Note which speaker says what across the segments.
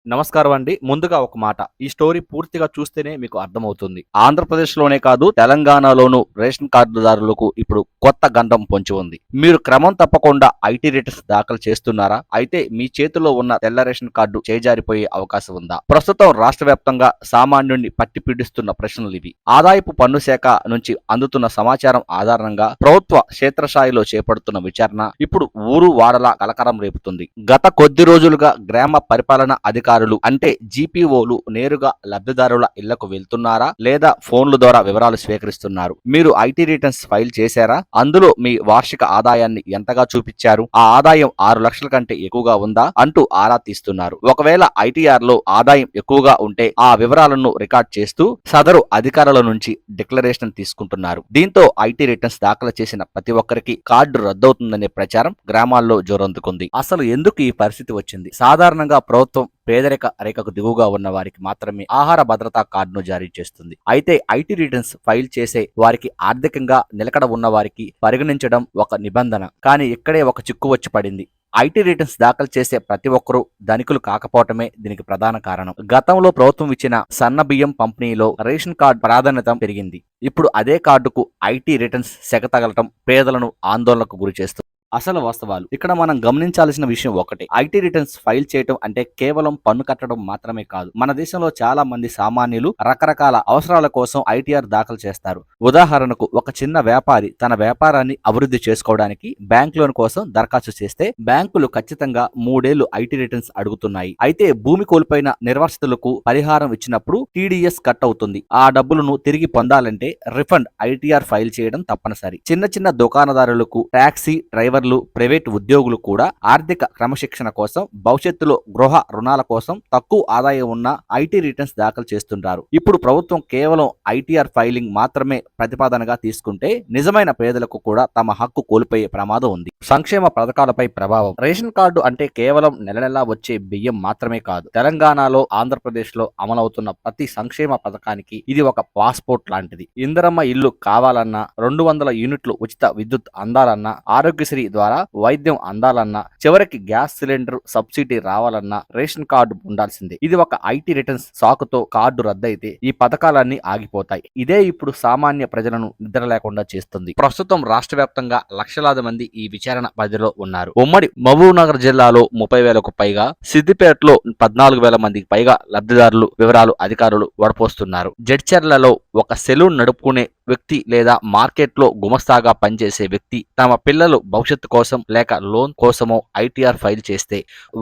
Speaker 1: నమస్కారం అండి. ముందుగా ఒక మాట. ఈ స్టోరీ పూర్తిగా చూస్తేనే మీకు అర్థమవుతుంది. ఆంధ్రప్రదేశ్‌లోనే కాదు తెలంగాణలోనూ రేషన్ కార్డుదారులకు ఇప్పుడు కొత్త గండం పొంచి ఉంది. మీరు క్రమం తప్పకుండా ఐటీ రిటర్న్స్ దాఖలు చేస్తున్నారా? అయితే మీ చేతిలో ఉన్న తెల్ల రేషన్ కార్డు చేజారిపోయే అవకాశం ఉందా? ప్రస్తుతం రాష్ట్ర వ్యాప్తంగా సామాన్యుడిని పట్టి పీడిస్తున్న ప్రశ్నలివి. ఆదాయపు పన్ను శాఖ నుంచి అందుతున్న సమాచారం ఆధారంగా ప్రభుత్వ క్షేత్రస్థాయిలో చేపడుతున్న విచారణ ఇప్పుడు ఊరు వాడలా కలకలం రేపుతుంది. గత కొద్ది రోజులుగా గ్రామ పరిపాలన అధికారులు అంటే జీపీఓలు నేరుగా లబ్ధిదారుల ఇళ్లకు వెళ్తున్నారా లేదా ఫోన్ల ద్వారా వివరాలు స్వీకరిస్తున్నారు? మీరు ఐటీ రిటర్న్స్ ఫైల్ చేశారా? అందులో మీ వార్షిక ఆదాయాన్ని ఎంతగా చూపించారు? ఆ ఆదాయం 6 లక్షల కంటే ఎక్కువగా ఉందా అంటూ ఆరా తీస్తున్నారు. ఒకవేళ ఐటీఆర్ లో ఆదాయం ఎక్కువగా ఉంటే ఆ వివరాలను రికార్డ్ చేస్తూ సదరు అధికారుల నుంచి డిక్లరేషన్ తీసుకుంటున్నారు. దీంతో ఐటీ రిటర్న్స్ దాఖలు చేసిన ప్రతి ఒక్కరికి కార్డు రద్దవుతుందనే ప్రచారం గ్రామాల్లో జోరందుకుంది. అసలు ఎందుకు ఈ పరిస్థితి వచ్చింది? సాధారణంగా ప్రభుత్వం పేదరిక రేఖకు దిగువగా ఉన్న వారికి మాత్రమే ఆహార భద్రతా కార్డును జారీ చేస్తుంది. అయితే ఐటీ రిటర్న్స్ ఫైల్ చేసే వారికి ఆర్థికంగా నిలకడ ఉన్న వారికి పరిగణించడం ఒక నిబంధన. కానీ ఇక్కడే ఒక చిక్కు వచ్చి పడింది. ఐటీ రిటర్న్స్ దాఖలు చేసే ప్రతి ఒక్కరూ ధనికులు కాకపోవటమే దీనికి ప్రధాన కారణం. గతంలో ప్రభుత్వం ఇచ్చిన సన్న బియ్యం పంపిణీలో రేషన్ కార్డు ప్రాధాన్యత పెరిగింది. ఇప్పుడు అదే కార్డుకు ఐటీ రిటర్న్స్ సెగ తగలటం పేదలను ఆందోళనకు గురి చేస్తుంది. అసలు వాస్తవాలు ఇక్కడ మనం గమనించాల్సిన విషయం ఒకటి. ఐటీ రిటర్న్స్ ఫైల్ చేయటం అంటే కేవలం పన్ను కట్టడం మాత్రమే కాదు. మన దేశంలో చాలా మంది సామాన్యులు రకరకాల అవసరాల కోసం ఐటీఆర్ దాఖలు చేస్తారు. ఉదాహరణకు ఒక చిన్న వ్యాపారి తన వ్యాపారాన్ని అభివృద్ధి చేసుకోవడానికి బ్యాంక్ లోన్ కోసం దరఖాస్తు చేస్తే బ్యాంకులు ఖచ్చితంగా 3 ఏళ్లు ఐటీ రిటర్న్స్ అడుగుతున్నాయి. అయితే భూమి కోల్పోయిన నిర్వాసితులకు పరిహారం ఇచ్చినప్పుడు టీడీఎస్ కట్ అవుతుంది. ఆ డబ్బులను తిరిగి పొందాలంటే రిఫండ్ ఐటీఆర్ ఫైల్ చేయడం తప్పనిసరి. చిన్న చిన్న దుకాణదారులకు, టాక్సీ డ్రైవర్లు, ప్రైవేట్ ఉద్యోగులు కూడా ఆర్థిక క్రమశిక్షణ కోసం, భవిష్యత్తులో గృహ రుణాల కోసం తక్కువ ఆదాయం ఉన్న ఐటీ రిటర్న్స్ దాఖలు చేస్తుంటారు. ఇప్పుడు ప్రభుత్వం కేవలం ఐటీఆర్ ఫైలింగ్ మాత్రమే ప్రతిపాదనగా తీసుకుంటే నిజమైన పేదలకు కూడా తమ హక్కు కోల్పోయే ప్రమాదం ఉంది. సంక్షేమ పథకాలపై ప్రభావం. రేషన్ కార్డు అంటే కేవలం నెల నెలా వచ్చే బియ్యం మాత్రమే కాదు. తెలంగాణలో, ఆంధ్రప్రదేశ్ లో అమలవుతున్న ప్రతి సంక్షేమ పథకానికి ఇది ఒక పాస్పోర్ట్ లాంటిది. ఇందిరమ్మ ఇల్లు కావాలన్నా, 200 యూనిట్లు ఉచిత విద్యుత్ అందాలన్నా, ఆరోగ్యశ్రీ ద్వారా వైద్యం అందాలన్నా, చివరికి గ్యాస్ సిలిండర్ సబ్సిడీ రావాలన్నా రేషన్ కార్డు ఉండాల్సిందే. ఇది ఒక ఐటీ రిటర్న్స్ సాకుతో కార్డు రద్దయితే ఈ పథకాలన్నీ ఆగిపోతాయి. ఇదే ఇప్పుడు సామాన్య ప్రజలను నిద్ర లేకుండా చేస్తుంది. ప్రస్తుతం రాష్ట్ర వ్యాప్తంగా లక్షలాది మంది ఈ విచారణ పరిధిలో ఉన్నారు. ఉమ్మడి మహబూబ్నగర్ జిల్లాలో 30,000కు పైగా, సిద్దిపేటలో 14,000 మందికి పైగా లబ్ధిదారులు వివరాలు అధికారులు వడపోస్తున్నారు. జడ్చర్లలో ఒక సెలూన్ నడుపుకునే వ్యక్తి లేదా మార్కెట్లో గుమస్తాగా పనిచేసే వ్యక్తి తమ పిల్లలు భవిష్యత్తు కోసం లేక లోన్ కోసమో ఐటీఆర్ ఫైల్ చేస్తే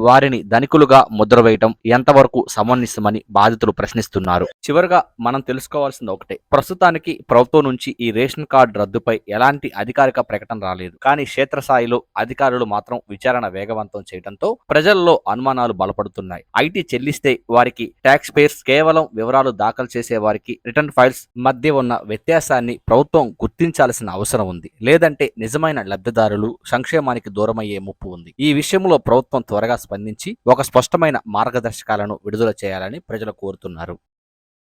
Speaker 1: వారిని ధనికులుగా ముద్ర వేయటం ఎంతవరకు సమంజసమని బాధితులు ప్రశ్నిస్తున్నారు. చివరగా మనం తెలుసుకోవాల్సింది ఒకటే. ప్రస్తుతానికి ప్రభుత్వం నుంచి ఈ రేషన్ కార్డు రద్దుపై ఎలాంటి అధికారిక ప్రకటన రాలేదు. కానీ క్షేత్రస్థాయిలో అధికారులు మాత్రం విచారణ వేగవంతం చేయడంతో ప్రజల్లో అనుమానాలు బలపడుతున్నాయి. ఐటీ చెల్లిస్తే వారికి ట్యాక్స్ పేయర్స్, కేవలం వివరాలు దాఖలు చేసే వారికి రిటర్న్ ఫైల్స్ మధ్య ఉన్న వ్యత్యాసాన్ని ప్రభుత్వం గుర్తించాల్సిన అవసరం ఉంది. లేదంటే నిజమైన లబ్ధిదారులు సంక్షేమానికి దూరమయ్యే ముప్పు ఉంది. ఈ విషయంలో ప్రభుత్వం త్వరగా స్పందించి ఒక స్పష్టమైన మార్గదర్శకాలను విడుదల చేయాలని ప్రజలు కోరుతున్నారు.